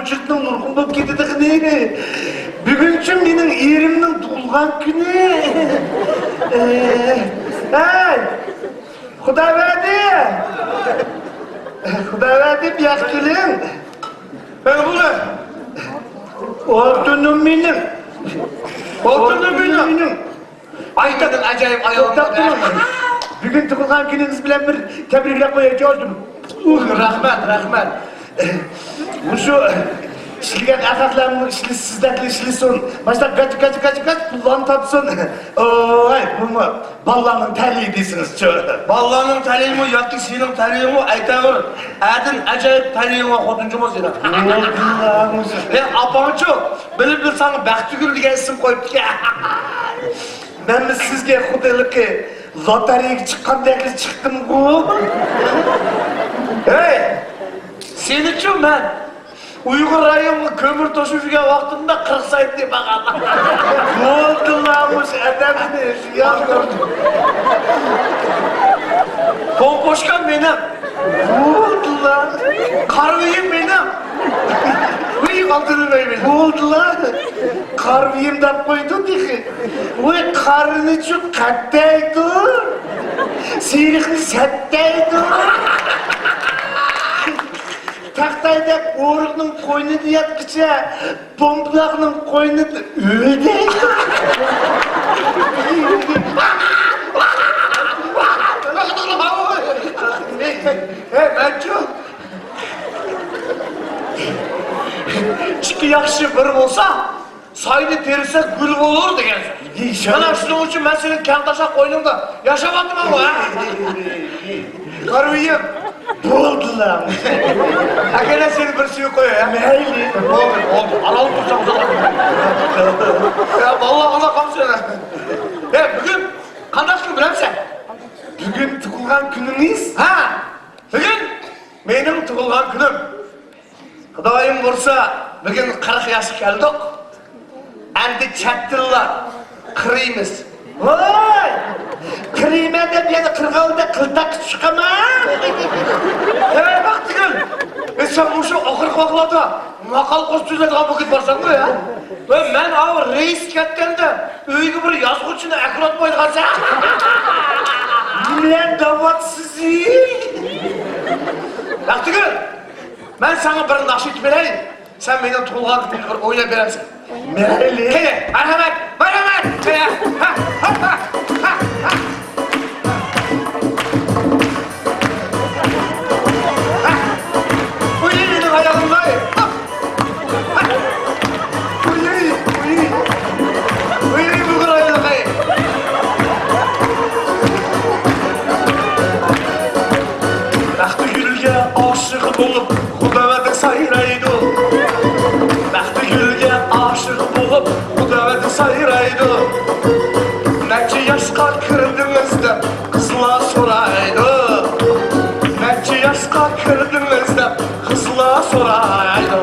koçurtun nurgun boп ketedi. Bugün menin erimnin doğulgan günü. Hey, Xudaverdi bir yak gelin. Bu ne? Altınım benim. Altınım benim. Aytadın acayip ayolunda. Bugün tug'ilgan kuningiz bilan bir tabriklab qo'yayotgandim. Rahmat. Shu ishlagan afaqlarning sizlarga ishlasin. Başta kaç pullarni topsin. Oy, bu ballarning tali deysiniz chu. Ballarning talimi yoki sening talimi aytaver. Adin acayip talimi xotinchimiz edi. Apamchu, bilib sana Baxtigul degan ism qo'yibdi. Men sizga xudolikka lotereyaga chiqqandek chiqdim-ku. Hey! Sen için ben Uygur rayonuna kömür taşıyıp yürüyen vaktinde 40 sayt diye bakalım. Ne oldu namus edemini? Yaz gördüm. Pompoşkan benim. Ne oldu lan? Karviyim benim. Bıyık altını benim. Ne oldu lan? Karviyim de koydu diye. Uy karnı çok kattaydı. Sirikli sattaydı. Taktayda qo'riqning qo'ynida yotqicha pomplaqning qo'ynida o'ldaydi. Hey Mert'cum. Çıkı yakışı bir olsa, sayını terirse gül olur degen. Bana şunun için ben senin kantaşa koynumda yaşamadım ama ha. Karıyım. Oldu lan. Hakikaten seni bir suyu koyuyor ya. Meyli. Oldu. Aralık tutacağım o zaman. Ya vallahi ona kamsana. Ya bugün kandaş gün bilen sen? Bugün tug'ilgan kunimiz. Ha? Bugün benim tug'ilgan günüm. Xudoyim bo'lsa, bugün 40 yaşa keldik. Endi chattirlar, qiriymiz. Voy! Kiriyman deb yana qirg'ovda qiltaq chiqaman. Hey Baxtigul, sen o'sha oxirgi vaqtlarda maqol qo'shib tuzadigan bo'lib borsan-ku ya. Va men av reis ketganda uyga bir yozuvchini akrat qo'ygansan. Bilan da'vatsiz. Baxtigul, ben sana bir naşit vereyim. Sen benim tug'ilgan kunimni o'ylab berasan. Meyli. Kele, merhamet. Kele. Bu yeğenin ayağındayım. Bu yeğenin bugün ayağındayım. Baxtigulga aşık olup Xudovatı sayraydı. Baxtigulga aşık olup Xudovatı sayraydı. Neçe yaşqa kirdingizda qizlar so'raydi. Neçe yaşqa kirdingizda qizlar so'raydi.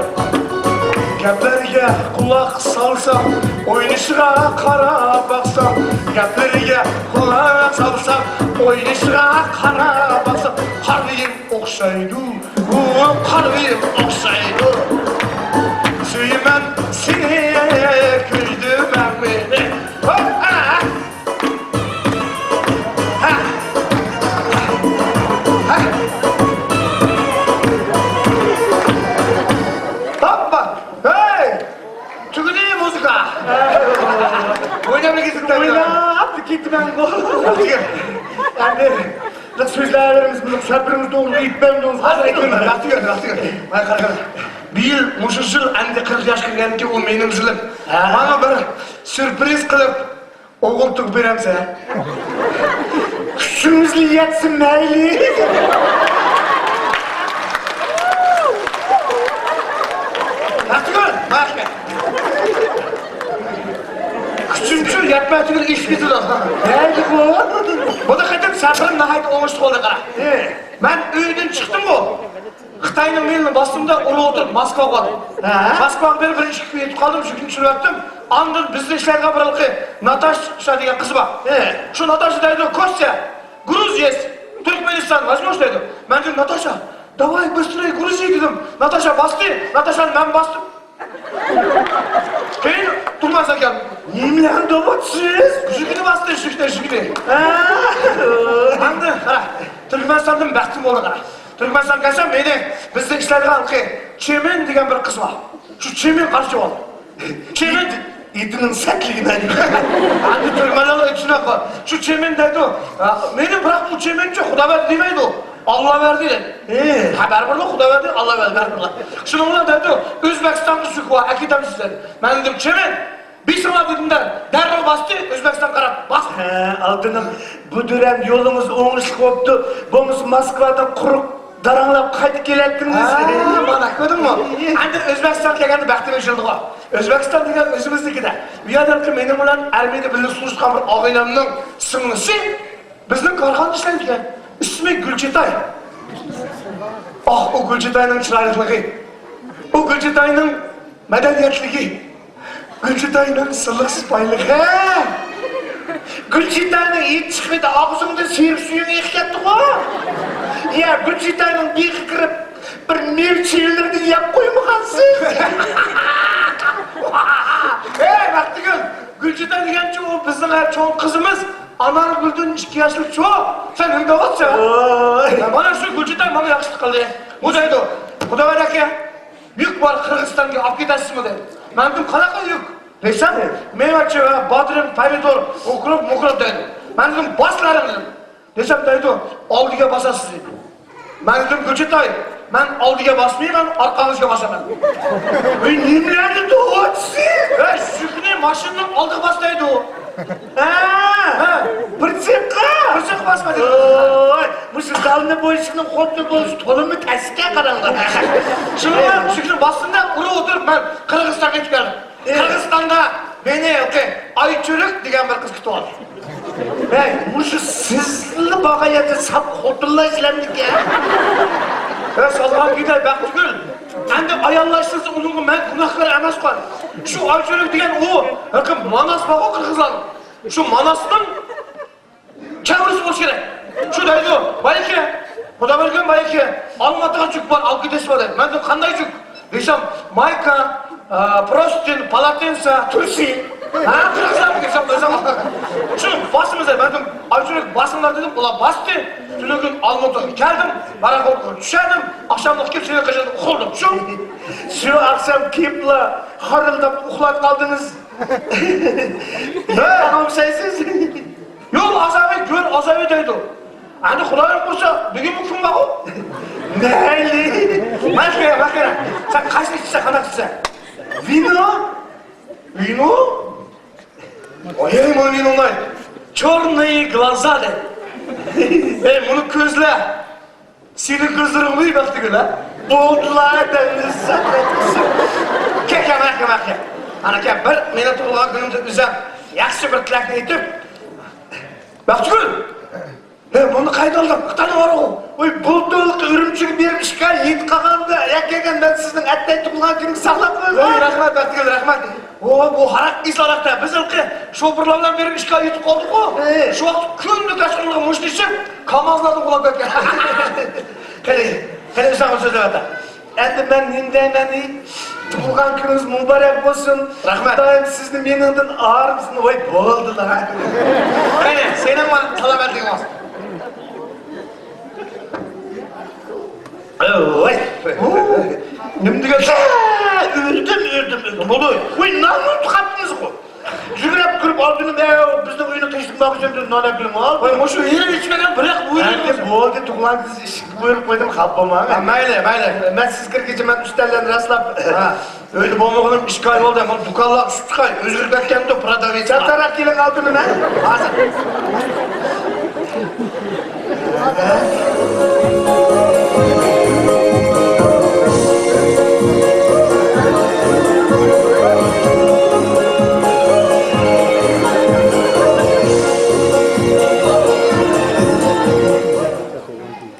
Gaplarga quloq solsam, o'ynishiga qarab baqsam, gaplarga quloq solsam, o'ynishiga qarab baqsam, qalbim o'xshaydi. Qalbim o'xshaydi. Suyman seni kuydim meni. Hoppa! Hey! Tuguni muzika! Oynamaya gitsin tabii. Oynab ketman bu. Endi so'zlarimiz bilan sabrimiz to'g'ri yetmaymiz. Hadi aytmayman, Baxtigul. Mana qara. Bir yil mushu yil endi 40 yoshga kirganki u mening yilim. Mana bir sürpriz qilib o'g'il tug'ib beramsan. Kuchingizli yetsin mayli. Baxtigul, mana. Kuchimchu yetmaydigan ish bitadi. Neydi bu? Bu da qaytib sabrim nahayat o'ngishli qoldi qara. Ben uydan chiqdim bu. Xitoyning melini bostimda urib o'tirib Moskvaga bordim. Moskvaga birinchi kun yetib qoldim, shu kun tushirdim. Andin bizda ishlaydigan bir xilqi Natasha degan qiz bor. Shu Natasha deydi, Kostya, Gruziya, Turkmeniston, Vazmosh deydi. Men dedim, Natasha, Давай быстрее грузи dedim. Natasha bastı. Natasha'nı ben bastım. Keyin Turmaz ekan. Немлен добытсыз? Shugini bastı, shugini. Endi qara, Turkmanistondan baxtim bo'ldi qara. Turkmaniston kelsam, meni bizda ishlaydigan Chemen degan bir qiz bor. Shu Chemen qarshi oldi. Chemen İdinin setliğine. Endi Turkmanlar içine qol. Shu Chemen deydi u. Meni biroq bu Chemenchi Xudo berdi demaydi u. Allah verdi dedi. Haber burada Xudo verdi, Allah verdi. Şunu ona dedi u. O'zbekistonda shu va akitamiz dedi. Men dedim Chemen bir sınav dediğimde derhal bastı, Özbekistan karab bastı. Altınım, bu dönem yolumuz oңuş koptu. Boңuz Moskva'dan kuruk daranlap qaytib kelettiniz. Bana gördün mü? Endi Özbekistan kelgende baxtim eshildi go. Özbekistan degan o'zimizniki da. Bu yerda mening bilan armiyada birga surishgan bir og'aylamning singlisi bizning korxonada ishlaydigan. İsmi Gulchitay. O Gulchitayning chiroyliligi. O Gulchitayning madaniyatligi. Gülçitay'ın sılık sıpaylıq. Gülçitay'ın et çıkıydı, ağzında seyir suyunu ekletti o. Ya Gülçitay'ın bir kırıp bir mevçilerini yap koymağansın. Baktı gül, Gülçitay degençi o bizim her çoğun kızımız. Anar Gül'dün 2 yaşlık çoğu. Sen hem de vatsın. Bana şu Gülçitay bana yakışık kaldı. Bu deydi o. Bu da var ya. Yük var Kırgızistan'ga alıp gidersin mi dedi. Ben dedim qanaqa yük? Desem, meyveçi ve badrim, pomidor, ukrop deydi. Ben dedim baslarım dedim. Desem deydi o, aldıga basasız dedi. Ben dedim Gülçitay, ben aldıga basmayayım, arkanızga basaman. Немлен добытсыз? Şükrü maşının aldıga bas deydi o. Прицепқа? Hırsık basma dedi. Мұшы залны бойшының қотты болыш толымы тәске қараңдар. Şunu Şükrü bastığında uru oturup ben Kırgızistan'a gitip geldim. Kırgızistan'da beni Ayçörük degan bir kız kutib oldi. Мұшы сізді бағаяды сап қотылла işlemdik ya. Salgam gider Baxtigül. Endi ayollaştırsa onun ben günahkar emas qol. Şu Ayçörük degan o, Manas bağı Kırgızlar. Şu Manas'ın çevresi boş gerek. Şu deydi o, bayki, Xudo bergan bayki, Almatıga juk var, algıdes var dedi. Ben dedim qanday juk? Desem, mayka, prostin, palatensa, tursi. Kırgızlar mı desem, şu basımıza ben dedim, Ayçörük basınlar dedim, ulan bastı. Tünü gün Almatıga geldim, barak oldu, düşerdim, akşamlık kim seni kaçırdım, kuldum. Şu akşam kimle harıldap uxlat kaldınız. Anam şeysiz. Yok azami gör azami deydi o. Hani Xudoyim kursa bugün bu kim bak o? Neyli? Bakara. Sen kaçını içse kanat içse? Vino? Vino? Oyayım o vino onay. Черные глаза de. Bunu közle. Senin gözlerin uyu baktı gül ha. Boğdular deniz sakatlısı. Keke. Ana ke bir meni tug'ilgan kunimda o'zim yaxshi bir tilakni aytib. Baxtigul. Buni qayda oldim? Qani bor o? Oy bulduğuluk ürümçük bir işgal yet kalgandı. Yakegen ben sizin etten tuğulgan günü sağlap koyuyorum. Rahmat Baxtigul, rahmat. Bu harak islarakta biz ilki şoförlardan beri işgal yetip kaldık o. Şu vaqt kunni kaçkınlığı muştishib, kamazlarni qulab ketgan. Qani sen söz deyapti. Endi ben nindemeni tuğulgan gününüz mübarek olsun. Rahmat. Dayım sizni meningden ağır mısın? Oy boldular. Qani senin bana salamatliging olsun. Oy. Nim degan? Öldüm. Bolu. Oy namlu tuqaptınız bu. Жүгіріп кіріп алдым, біздің үйні қиштыңбақ жөнді нөләкілім ал. Ой, мұшы үйін ішмеген бірақ Әнде болды, туғылан кіз ішкі бөліп қойдым, қалпамаға. Мәйлі. Мен сіз кіргенше мен үстәлден раслап. Öyle болмағаным 2 ай болды, мен дұқалла 3 ай өзгіріп әткенді продавец. Çatarak gelin aldın mı? Hazır.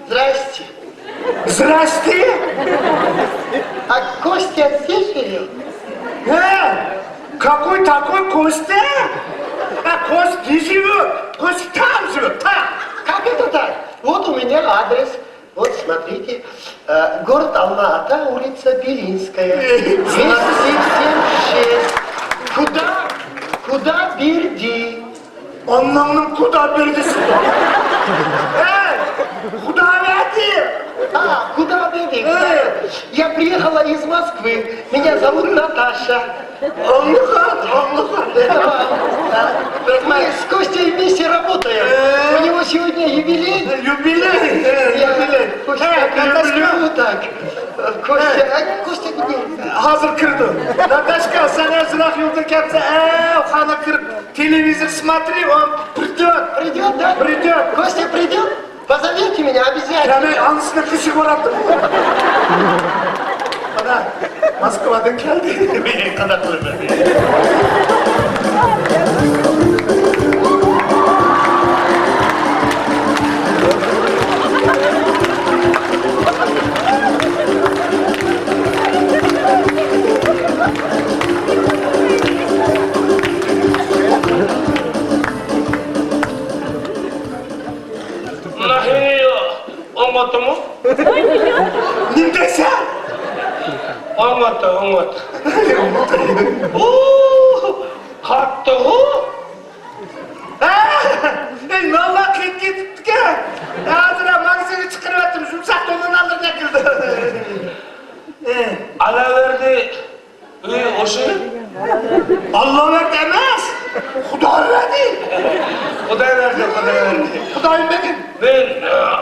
Здрасте. Здрасте. А Костя здесь живет? Какой такой Костя? Кость не живет. Кость там живет, там. Как это так? Вот у меня адрес. Вот смотрите, город Алма-Ата, улица Белинская, 277-6. Куда Берди? Anlamının kuda birdisi. Эй, куда verdi? Куда Берди? Я приехала из Москвы, меня зовут Наташа. Anlıkan. Мы с Костей вместе работаем. У него сегодня юбилей. Юбилей. Костя, люблю так. Костя где? Hazır kırdım. Наташка, sen Ezrak yolda kepse, хана kırıp телевизор смотри, он придет. Придет, да? Придет. Костя придет? Позовите меня обязательно. Yani anısına kışık uğrattım. Bana Moskova'dan geldi. Bir kadar kırdım. Nahiyyo, olmadı mı? Nindeyse? Olmadı. Ooo, kalktı o. Valla gittik ya. Hazıra magazini çıkarıverdim. Yumuşak donunu alır ne kıldı. Ala verdi. O şey. Allah ver demez. Kuda verdi. Kuday verdi. Kudayım benim. Ben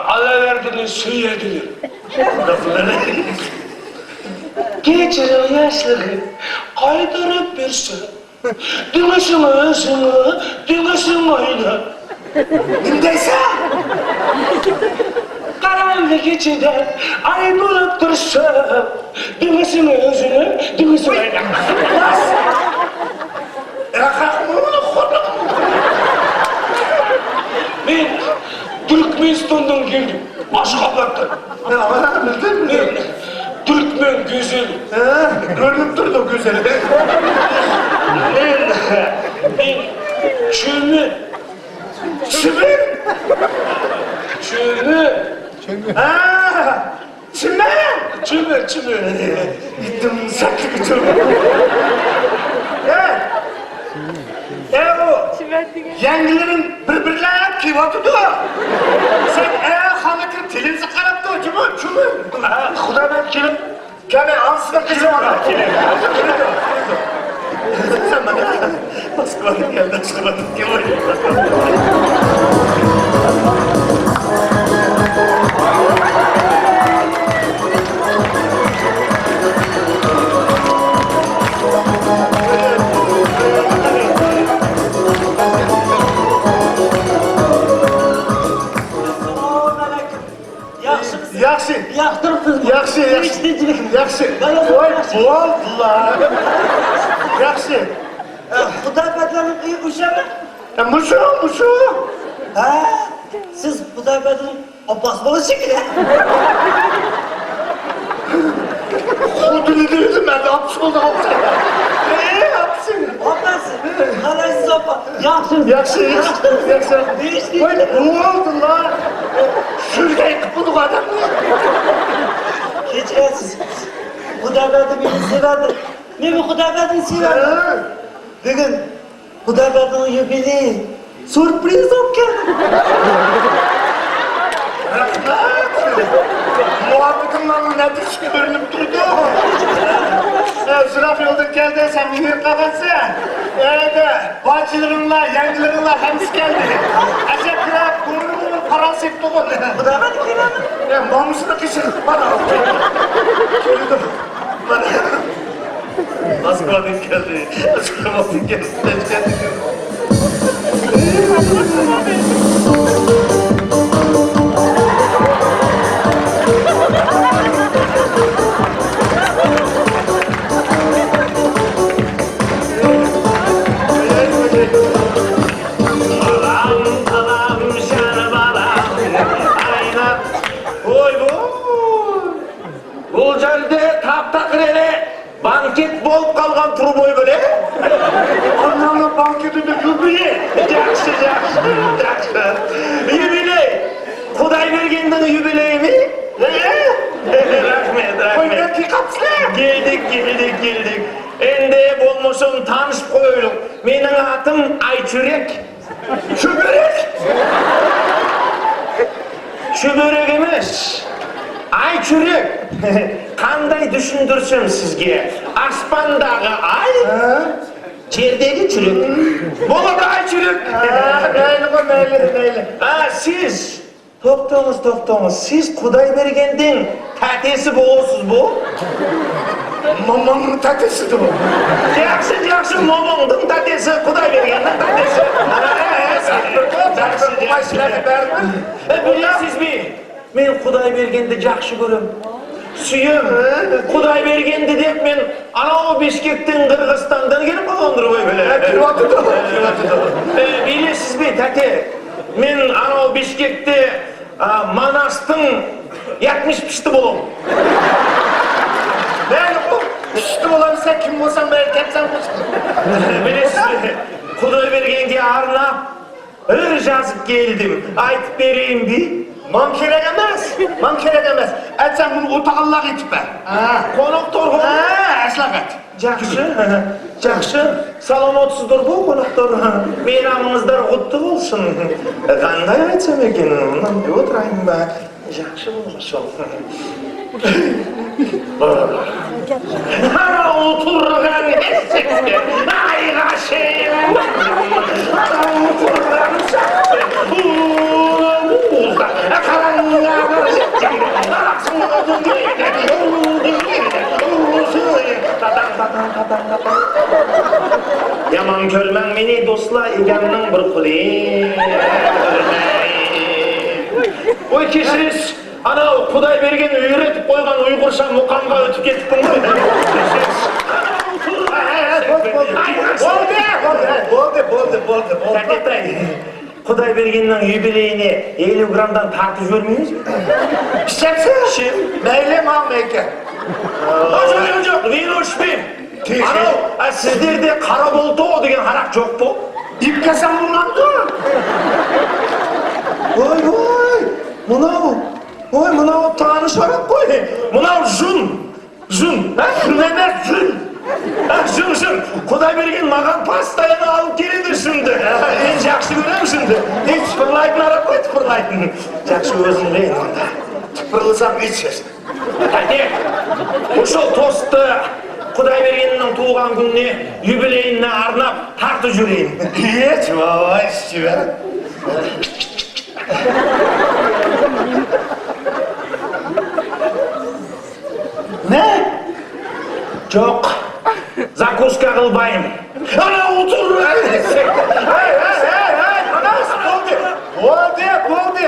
ala verdiğini söyledim. Geçirin yaşları kaydırıp birse Dünüşün özünü, dünüşün oyunu Nindeyse? Karanlık içinde ay bulup dursa Dünüşün özünü, dünüşün oyunu Kalkmamını kodum. Ben Türkmenistan'dan geldim, Aşkabat'tan Bildin mi? Ben Türkmen güzeli Görünüp durdu güzeli. Ben çömü Çimin? Çimen? Çömü Gittim saklı çimen. O yengilerin birbirlerine kivatıdı. Sen hanıkın tilimizi karaptı o çimen. Kuda ben kilim. Kame ansına kilim ona. Kilim. Sen bana Moskova'dan geldin, Moskova'dan geldin. Yaxşı. Yaxtırıpsınız mı? Yaxşı. Yaxşı. Oy, vallahi. Yaxşı. Xudoybeklarning uyi o'shami? Muşu. Ha, siz Xudoybekning opasi bo'lasiz kerak. Xudini dedim ben de hapis oldu hapis. Hapisin. Opasi. Qalaysiz opa? Yaxshimi? Yaxşı. Deyishdi. Oy, ne oldu lan? Şurada ekip bulduk adamı. Kechirasiz. Xudoybekni meni sevadi. Men Xudoybekni sevaman. Bugun Xudoybekning yubileyi. Surpriz olib keldim. Muhabbetimden ne düşkü görünüp durdu. Zıraf yoldan geldi, sen mühür kafası. Bacılarınla, yengilerinle hemsi geldi. Acep kırap, gururunu parası hep doğru. Xudoybekni sevaman. Mamusuna kışın, bana. Çürüdüm. Bana. Moskova'dan geldi. Moskova'dan geldi. Бұл жерде таптақыреле банкет болып қалған трубой бөле Anlamlı banketinde юбилей. Жақсы. Юбилей. Құдай бергендің юбилейі ме? çıkapsızlar? Geldik. Ende bolmosun tanışıp koyuluk. Menin atım Ayçürek. Çöbürek. Çöbürek emas. Ayçürek. Kanday düşündürsem sizge? Aspandağı ay, yerdeki çürük. Болады Ayçürek. Meyli. Siz to'xtаңыз. Siz Құдайбергендің тәтесі боласыз bu? Mamamın tatesidir bu. Жақсы, момоңдың тәтесі, Құдайбергеннің тәтесі. Білесіз бе? Мен Құдайбергенді жақсы көрем. Сүйем. Құдайбергенді деп мен анау Бішкектен, Қырғызстандан келіп қалғандыр ғой біле. Білесіз бе, тәте? Мен анау Бішкекте Манастың 70 болам. Üstü olan sen kim olsan ben ketsen olsun. Bilesіз бе? Құдайбергенге арнап ыр жазып келдім. Айтып берейін бе? Man kerek emez. Et sen bunu otağallak etip be. Қонақтар ғой. Eslak et. Жақсы. Саламатсыздар ғой қонақтар. Мейрамыңыздар құтты болсын. Қандай айтсам екен? Мынау отырайын ба? Жақсы болмас ол. Ана отырған есекте айға шейін. Ана отырған сәтте уылда қараңға бір жеттейді. Ақсыңғадың дейді, ұлдың дейді, ұлысы. Татан. Яман көрмәң мені досла егемнің бір құлы. Ой, кешірес. Анау Құдайберген үйретіп қойған ұйғырша мұқамға өтіп кеттің ғой. Болды. Тәтетай, Құдайбергеннің юбилейіне 50 граммдан тартып жібермейміз бе? İçeceksin. Meyli mal meyke. Жоқ, вино ішпеймін. Анау, сіздерде қара болто деген арақ жоқ по? İpkesen bundan dur. Мынау таныш арақ қой. Мынау жүн. Şun emez şun. Жүн. Құдайберген маған постоянно алып келеді жүнді. Мен жақсы көрем жүнді. Тыпырлайтын арақ қой, тыпырлайтын. Жақсы өзің білейін онда. Tıpırılsam içersin. Тәте, ошол тосты Құдайбергеннің туған күніне, юбилейіне арнап тартып жүрейін. Hiç baba işçi ver. Ne? Жоқ, закуска қылбайым. Ана отыр! Oldu.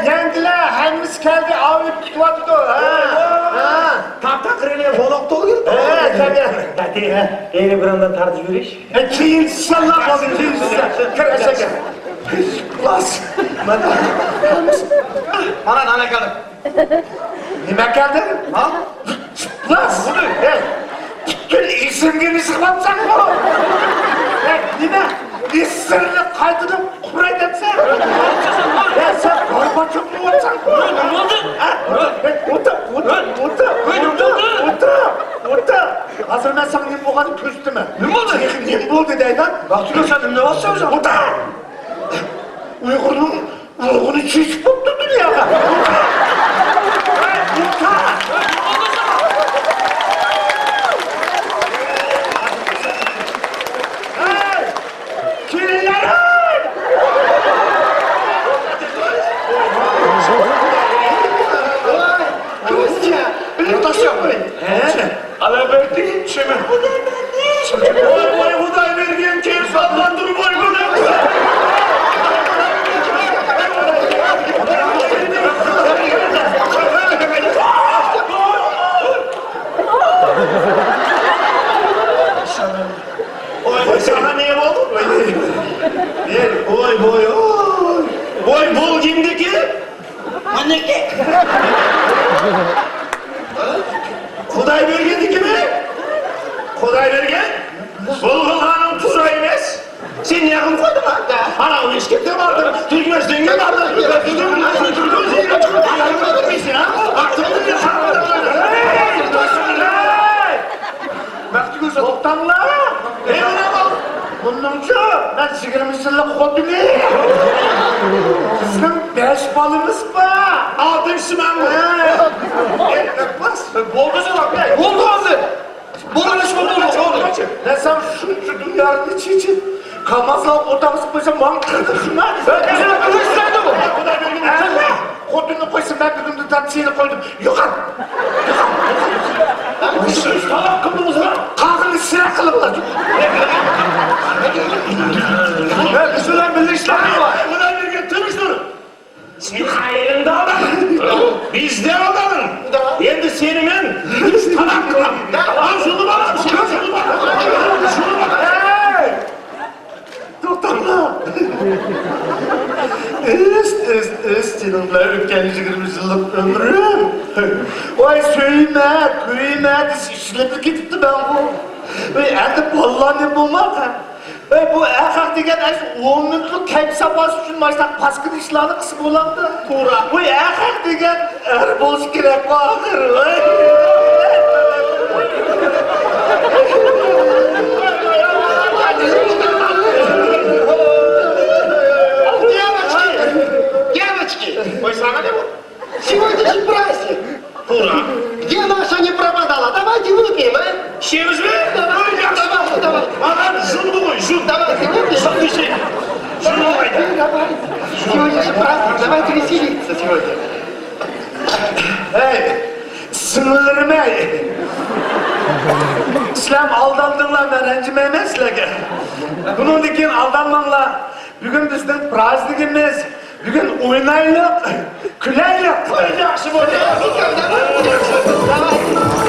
Yendiler, hemimiz geldi, avlayıp tutuyordu da. Тап-тақырелер қонақ тол келді. Tabii. Тәте, 50 граммдан тартып жіберейінші. Кейін саллап алды, Kır eşek. Las. Ана келді. Nime geldi? Ha? Las. Gel isim gibi sıklatsak mı? Nime? İsirli kaydını kuret etse. Sen Gorbaçov mu olsan? Otur. Hazır ben sana ne boğanı köstüme. Ne oldu? Ne oldu deyden? Baktın sen ne varsa hocam? Otur. Uygur'un ruhunu çiğ boktu dünyada. Otur. Alabertin çimi. Oy Құдайберген келіп салғандыр ғой бұны. Ой, саған не болды? Ой, бұл кімдікі? Манеке. Құдайбергендікі ме? Құдайберген? Бұл қылғаның тұра емес. Сен неғым қойдың ата? Анау ешкепте бардың, түргместенге бардың. To'xtanglar. Nima bor? Buningcha men 20 yillik xotinim. Bizning 5 bolamiz bor. 6-man. Bas. Bo'ldi janob. Bo'ldi hozir. Bo'lganish bo'ldi. Ben sen şu dünyanın içi Kamazla otobüs koysa man kırdı şuna. Gözüne kılıçsaydı bu. Kodunu koysun ben bir günde tatlısını koydum. Yukan. Tamam kıldınız lan. Kalkın sıra kılıblar. Üstünden belli işler mi var? Buna bir getirmiş dur. Sen hayalinde adamın. Bizde adamın. Şimdi senin 3 tanak kılam. Al şunu bana. Şunu bana. Hey! Tutamla. Seninle ülken 20 yıllık ömrüm. Vay köyme, işlepip gitipti ben bu. Endi ballar ne bulmak ha? Bu erkek degen 10 minutlik kayıp sapası için başta paskın işlerini kısım olandı. Tuğra. Bu erkek degen er bolsa gerek bakır. Девочки, Ой, sana ne bu? сегодня же праздник. Tuğra. Где наша не пропадала? Давайте выпьем, а? İşimiz mi? Давай. Bana şunu koy, şunu. Давайте выпьем. Son bir şey. Şunu koy. Давай. Сегодня же праздник, давайте веселиться сегодня. Hey, sınırlarım hey. İslam aldandığınla ben rencime emesle. Bunun için aldanmanla bugün bizden praznikimiz. Bugün oynaylık, küleylik. Давай.